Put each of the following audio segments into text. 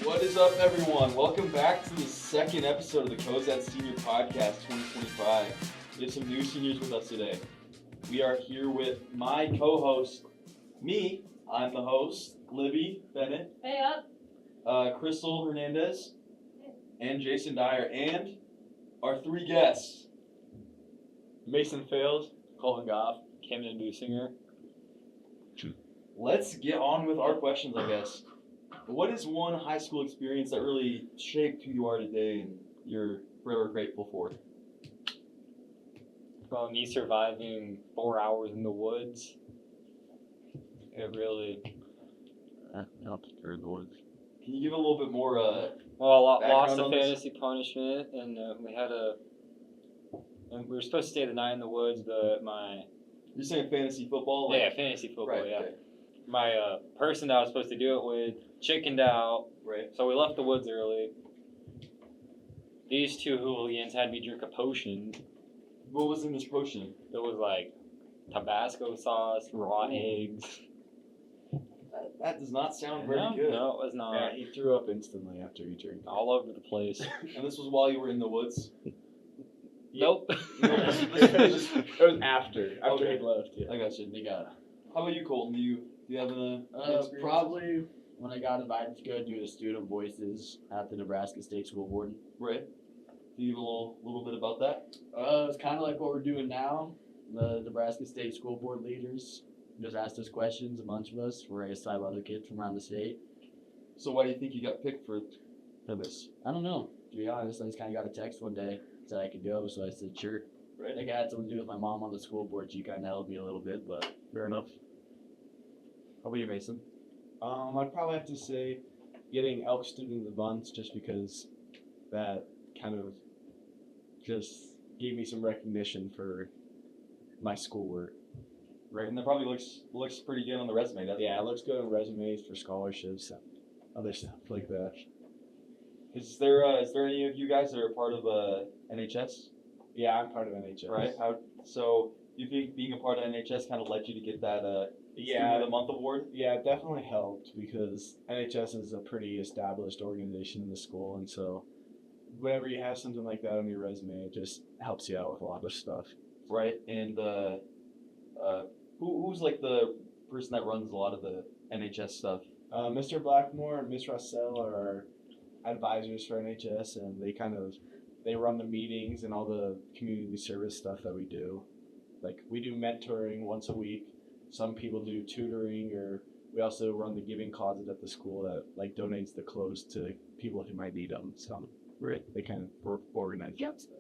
What is up, everyone? Welcome back to the second episode of the Cozad Senior Podcast 2025. We have some new seniors with us today. We are here with my co-host, me. I'm the host, Libby Bennett. Hey up. Crystal Hernandez, and Jason Dyer, and our three guests, Mason Fales, Kolten Goff, Camden Bussinger. Let's get on with our questions, I guess. What is one high school experience that really shaped who you are today and you're forever grateful for? Well, me surviving 4 hours in the woods. It really. Not in the woods. Can you give a little bit more? Lost Background a on this? fantasy punishment, and and we were supposed to stay the night in the woods, but You're saying fantasy football? fantasy football, Right, yeah. okay. My person that I was supposed to do it with chickened out, Right. so we left the woods early. These two hooligans had me drink a potion. What was in this potion? It was like Tabasco sauce, raw eggs. That does not sound very No, good. no, it was not. he threw up instantly after he drank. All over the place. And this was while you were in the woods? Nope. It was after Okay. he left. Yeah. I got you. How about you, Colton? Do you have an experience? Probably when I got invited to go do the student voices at the Nebraska State School Board. Right. Can you give a little bit about that? It's kind of like what we're doing now. The Nebraska State School Board leaders just asked us questions, a bunch of us. We're raised by other kids from around the state. So why do you think you got picked for this? I don't know. To be honest, I just kind of got a text one day, said I could go, so I said sure. Right. I think I had something to do with my mom on the school board. She kind of helped me a little bit, but fair enough. How about you, Mason? I'd probably have to say getting Elk Student of the Month, just because that kind of just gave me some recognition for my schoolwork. Right, and that probably looks pretty good on the resume, doesn't Yeah, it looks good on resumes for scholarships and other stuff like that. it? Is there any of you guys that are part of NHS? Yeah, I'm part of NHS. Right. So you think being a part of NHS kind of led you to get that Student Yeah, of the Month award? yeah, it definitely helped because NHS is a pretty established organization in the school, and so whenever you have something like that on your resume, it just helps you out with a lot of stuff. Right, and who's like the person that runs a lot of the NHS stuff? Mr. Blackmore and Miss Russell are our advisors for NHS, and they run the meetings and all the community service stuff that we do. Like, we do mentoring once a week. Some people do tutoring, or we also run the giving closet at the school that like donates the clothes to people who might need them. So they kind of organize that stuff.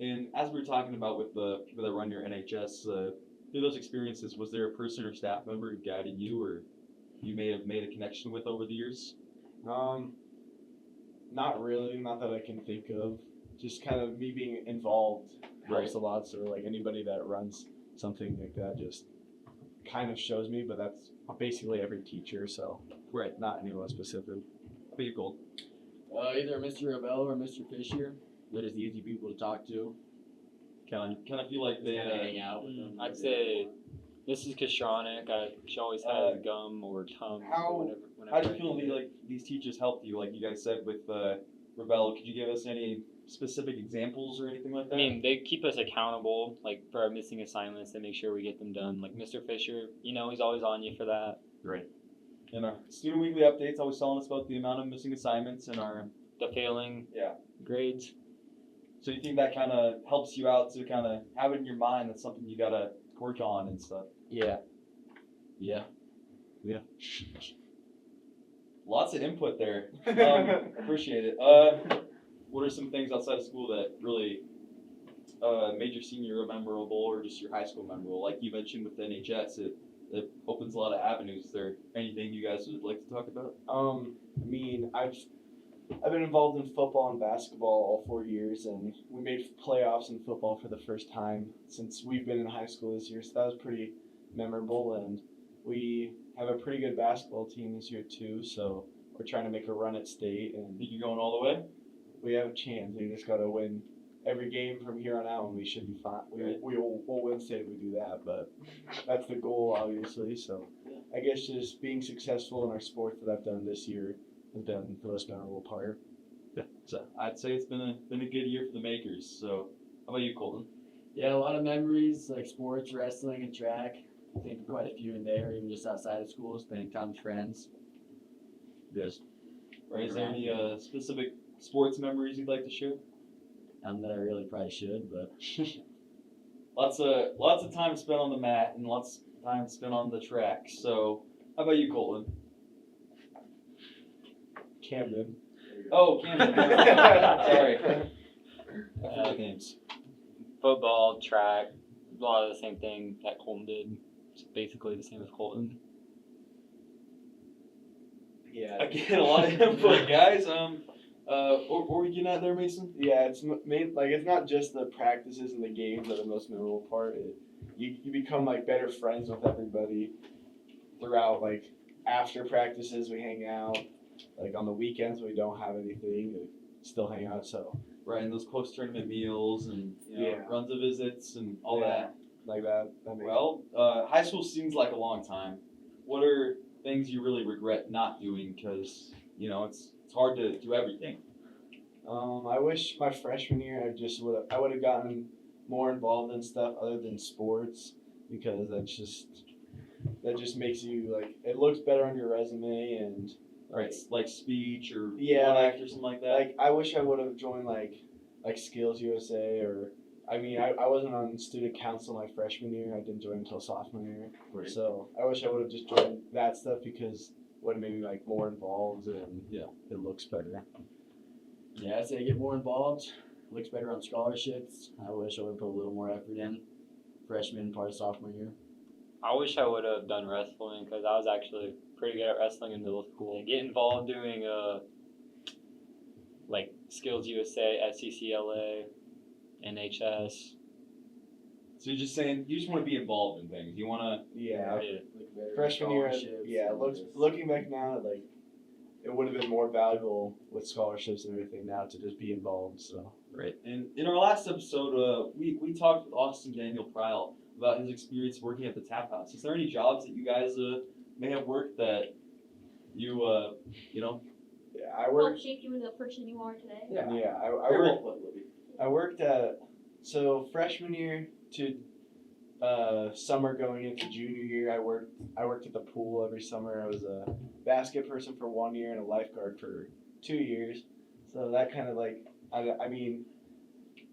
And as we were talking about with the people that run your NHS, through those experiences, was there a person or staff member who guided you, or you may have made a connection with over the years? Not really, not that I can think of. Just kind of me being involved helps Right. a lot. So like anybody that runs something like that just kind of shows me, but that's basically every teacher, so Right. not anyone specific. Pretty cool. Either Mr. Rebel or Mr. Fisher. They're just easy people to talk to. Kind of feel like they. Kinda hang out with them. I'd say Mrs. Kashronik. She always has gum or Tums. how- Whenever How do you I feel need it. these teachers helped you? Like you guys said with Rebel, could you give us any specific examples or anything like that? I mean, they keep us accountable, like for our missing assignments. They make sure we get them done. Like Mr. Fisher, he's always on you for that. Right. And our student weekly updates always telling us about the amount of missing assignments and our. The failing Yeah. grades. So you think that kind of helps you out to kind of have it in your mind that's something you gotta work on and stuff. Yeah. Lots of input there. Appreciate it. What are some things outside of school that really made your senior year memorable, or just your high school memorable? Like you mentioned with the NHS, it opens a lot of avenues. Is there anything you guys would like to talk about? I mean, I've been involved in football and basketball all 4 years, and we made playoffs in football for the first time since we've been in high school this year, so that was pretty memorable. And we have a pretty good basketball team this year too, so we're trying to make a run at state, and Think you're going all the way? we have a chance. We just gotta win every game from here on out, and we should be fine. We'll win state if we do that, but that's the goal, obviously. So I guess just being successful in our sport that I've done this year has been the most memorable part. Yeah. So I'd say it's been a good year for the makers. So how about you, Colton? Yeah, a lot of memories like sports, wrestling, and track. I think quite a few in there, even just outside of school, spending time with friends. Just Right? Is there any specific sports memories you'd like to share? none that I really probably should, but Lots of time spent on the mat and lots of time spent on the track. So how about you, Colton? Camden. Oh, Camden. Sorry. I forget names. Football, track, a lot of the same thing that Colton did. It's basically the same as Colton. Yeah. Again, a lot of input, guys. What were you getting at there, Mason? Yeah, it's it's not just the practices and the games that are the most memorable part. You become like better friends with everybody throughout. Like after practices, we hang out. Like on the weekends, we don't have anything. We still hang out. So Right, and those post-tournament meals and Yeah. runs of visits and all Yeah. that. like that. Makes Well, high school seems like a long time. What are things you really regret not doing? Because it's hard to do everything. I wish my freshman year I would have gotten more involved in stuff other than sports because that just makes you like it looks better on your resume and Right, like speech or Yeah, one act or something like that. like I wish I would have joined like Skills USA or I wasn't on student council my freshman year. I didn't join until sophomore year. Right. So I wish I would have just joined that stuff because it would have made me like more involved and it looks better. yeah, I'd say get more involved. Looks better on scholarships. I wish I would have put a little more effort in freshman part of sophomore year. I wish I would have done wrestling because I was actually pretty good at wrestling in middle school. Get involved doing like Skills USA, SCCLA, NHS. So you're just saying you just want to be involved in things. You want to. Yeah. Yeah. Look better on Freshman year, scholarships yeah. and just- Looking back now, like it would have been more valuable with scholarships and everything now to just be involved. So Right. And in our last episode, we talked with Austin Daniel Pryl about his experience working at the Tap House. Is there any jobs that you guys may have worked that you yeah, I Help worked. shape you into the person you are today. Yeah, I Very worked. well put, Libby. I worked at freshman year to summer going into junior year. I worked at the pool every summer. I was a basket person for 1 year and a lifeguard for 2 years. So that kind of like I mean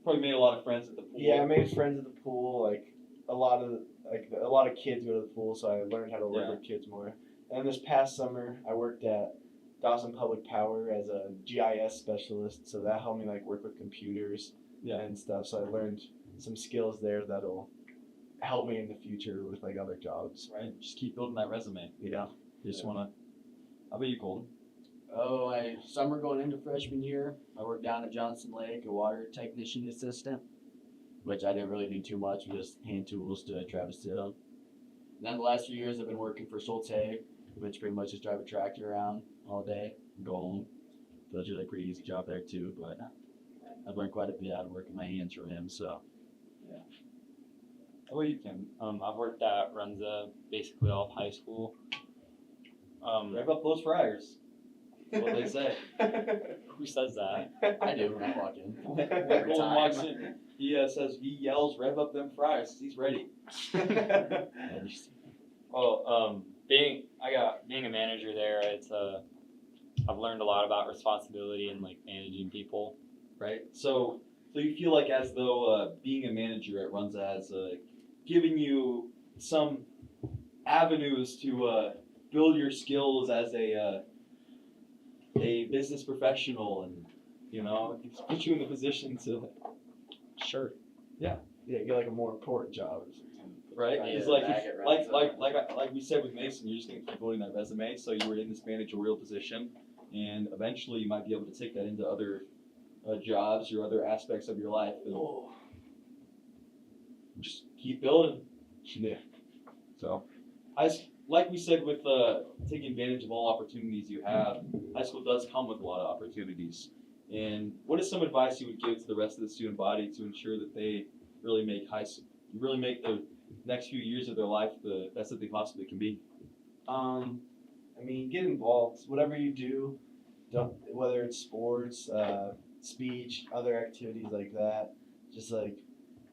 Probably made a lot of friends at the pool. yeah, I made friends at the pool. Like a lot of kids go to the pool, so I learned how to work Yeah. with kids more. And this past summer, I worked at Dawson Public Power as a GIS specialist, so that helped me like work with computers Yeah. and stuff. So I learned some skills there that'll help me in the future with like other jobs. Right. Just keep building that resume. Yeah. You just want to. How about you, Colton? Oh, summer going into freshman year, I worked down at Johnson Lake, a water technician assistant, which I didn't really do too much, just hand tools to Travis Hill. And then the last few years I've been working for Solte, which pretty much just drive a tractor around all day, go home. So it's usually a pretty easy job there too, but I've learned quite a bit out of working my hands from him, so. How about you, Kim? I've worked at Runza basically all of high school. Rev up those fryers. That's what they say. Who says that? I do when I walk in. When Every Colton time. walks in, he yells, "Rev up them fryers." He's ready. Yeah, just- Well, being a manager there, it's I've learned a lot about responsibility and like managing people. Right. So you feel like as though being a manager at Runza has given you some avenues to build your skills as a business professional, and it's put you in the position to. Sure. Yeah, get like a more important job. Right. Yeah, It's like back if, at Runza. like we said with Mason, you're just gonna keep building that resume. So you were in this managerial position, and eventually you might be able to take that into other jobs or other aspects of your life, and just keep building. Yeah. So Like we said with taking advantage of all opportunities you have, high school does come with a lot of opportunities. And what is some advice you would give to the rest of the student body to ensure that they really make the next few years of their life the best that they possibly can be? I mean, get involved. Whatever you do, whether it's sports, speech, other activities like that, just like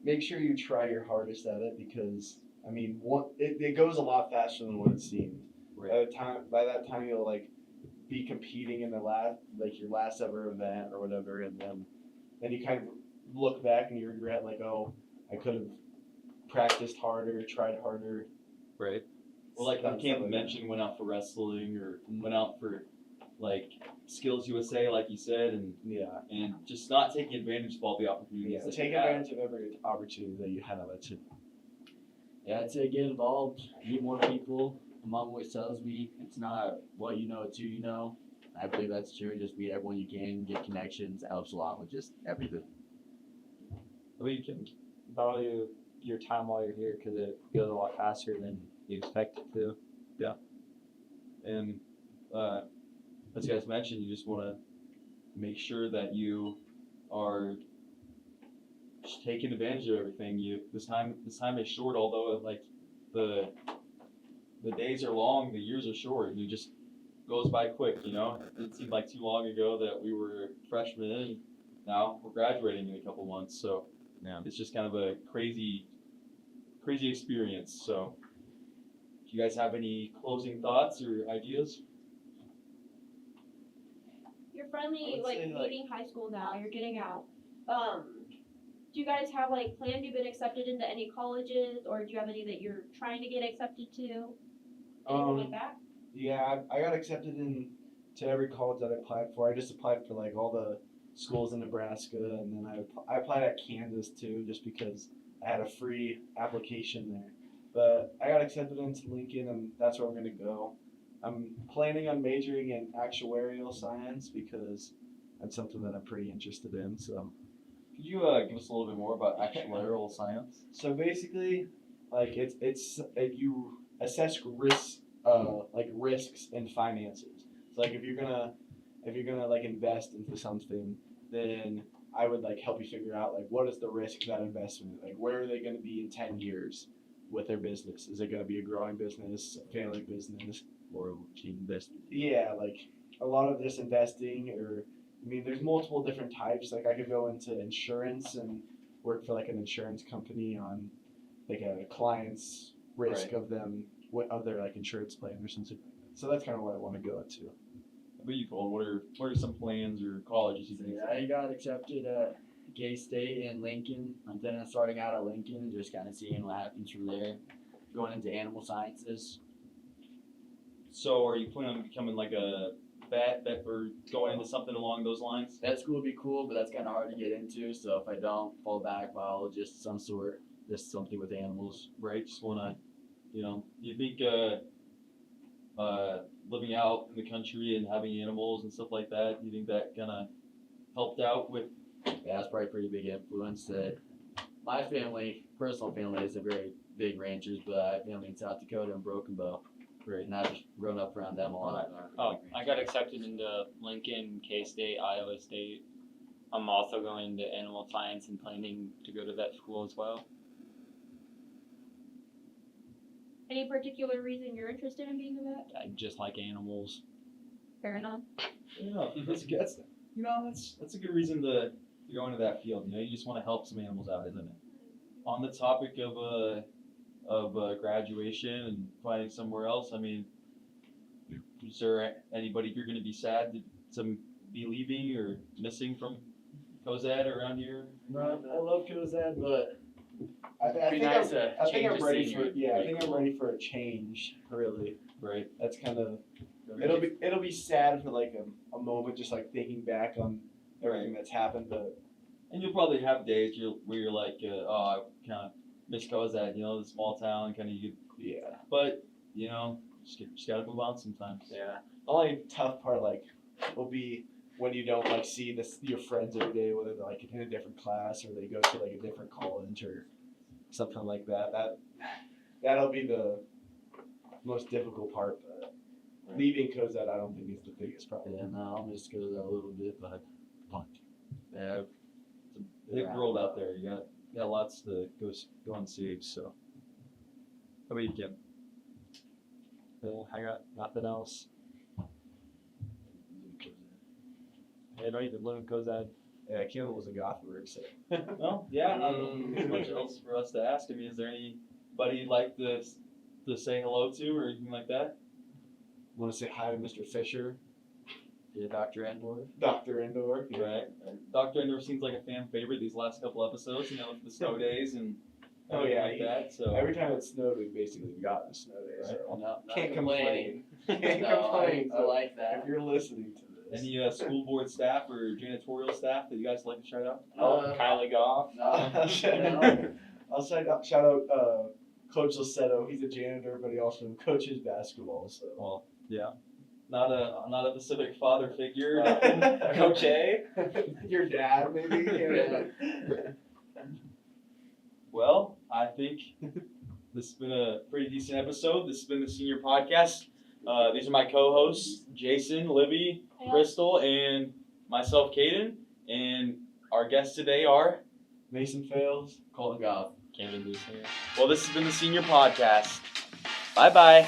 make sure you try your hardest at it because I mean, it goes a lot faster than what it seems. Right. By that time, you'll like be competing in your last ever event or whatever, and then you kind of look back and you regret like, oh, I could have practiced harder, tried harder. Right. Well, like Stuff Camden like that. mentioned, went out for wrestling or went out for like Skills USA, like you said, Yeah. and just not taking advantage of all the opportunities. Yeah, that take you have. advantage of every opportunity that you have. Yeah, I'd say get involved, meet more people. Mom always tells me it's not what you know, it's who you know. I believe that's true. Just meet everyone you can, get connections. Helps a lot with just everything. Well, you can value your time while you're here because it goes a lot faster than you expect it to. And as you guys mentioned, you just want to make sure that you are just taking advantage of everything. This time is short, although like the days are long, the years are short, and it just goes by quick. You know, it seemed like too long ago that we were freshmen, and now we're graduating in a couple months. So Yeah. it's just kind of a crazy experience. So, do you guys have any closing thoughts or ideas? You're I finally would like say, like- leaving high school now. You're getting out. Do you guys have like plans? You've been accepted into any colleges, or do you have any that you're trying to get accepted to? Anything like that? Yeah, I got accepted to every college that I applied for. I just applied for like all the schools in Nebraska, and then I applied at Kansas too, just because I had a free application there. But I got accepted into Lincoln, and that's where I'm gonna go. I'm planning on majoring in actuarial science because that's something that I'm pretty interested in. Could you give us a little bit more about actuarial science? So basically, like you assess risks and finances. So like if you're gonna like invest into something, then I would like help you figure out like what is the risk of that investment? Like where are they going to be in 10 years with their business? Is it going to be a growing business, a failing business, or a cheap investment? Yeah, like a lot of this investing, or I mean, there's multiple different types. Like I could go into insurance and work for like an insurance company on like a client's risk of them, of their like insurance plan or something. So that's kind of what I want to go into. What are you called? What are some plans or colleges you think? Yeah, I got accepted at K-State in Lincoln. I'm then starting out at Lincoln and just kind of seeing what happens from there. Going into animal sciences. So are you planning on becoming like a vet or going into something along those lines? Vet school would be cool, but that's kind of hard to get into. So if I don't, fall back biologist, some sort, just something with animals. Right? Just want to, do you think living out in the country and having animals and stuff like that, do you think that kind of helped out with? Yeah, that's probably a pretty big influence. That my family, personal family, isn't very big ranchers, but I have family in South Dakota and Broken Bow. Right. And I've grown up around them a lot. I got accepted into Lincoln, K-State, Iowa State. I'm also going to animal science and planning to go to vet school as well. Any particular reason you're interested in being a vet? I just like animals. Fair enough. Yeah, that's a good reason to go into that field. You just want to help some animals out, isn't it? On the topic of graduation and finding somewhere else, I mean, is there anybody you're going to be sad to be leaving or missing from Cozad around here? No, I love Cozad, but I it'd be think nice to I think change I'm the ready scenery. for I think I'm ready for a change. Really, Right. that's kind of it'll be sad for like a moment, just like thinking back on everything that's happened. But And you'll probably have days where you're like, I kind of miss Cozad, the small town, kind of. yeah, But just gotta move on sometimes. Yeah. the only tough part will be when you don't like see your friends every day, whether they're like in a different class or they go to like a different college or something like that. That'll be the most difficult part. But leaving Cozad, I don't think is the biggest problem. Yeah, no, I'll miss Cozad a little bit, but yeah, It's a big world out there. You got lots to go and see. So, how about you, Kim? I got nothing else. I don't even live in Cozad. Yeah, Kendall was a Gothenburg, so. Well, yeah, not much else for us to ask. I mean, is there anybody you'd like to say hello to or anything like that? Want to say hi to Mr. Fisher, Yeah, Dr. Endor. Dr. Endor. Right. Dr. Ender seems like a fan favorite these last couple episodes, you know, with the snow days and Oh, everything yeah, like that. So Every time it snowed, we basically got a snow day. Right. So. No, not Can't complaining. Can't No, complain. I like that. If you're listening to this. any school board staff or janitorial staff that you guys like to shout out? Kylie Goff. No, I'll shout out Coach Lissetto. He's a janitor, but he also coaches basketball. So. Well, yeah. Not a Pacific father figure. Coach A. Your dad, maybe. Yeah. Well, I think this has been a pretty decent episode. This has been the Senior Podcast. These are my co-hosts, Jason, Libby, Yeah. Crystal, and myself, Caden. And our guests today are. Mason Fales. Kolten Goff. Camden Bussinger. Well, this has been the Senior Podcast. Bye-bye.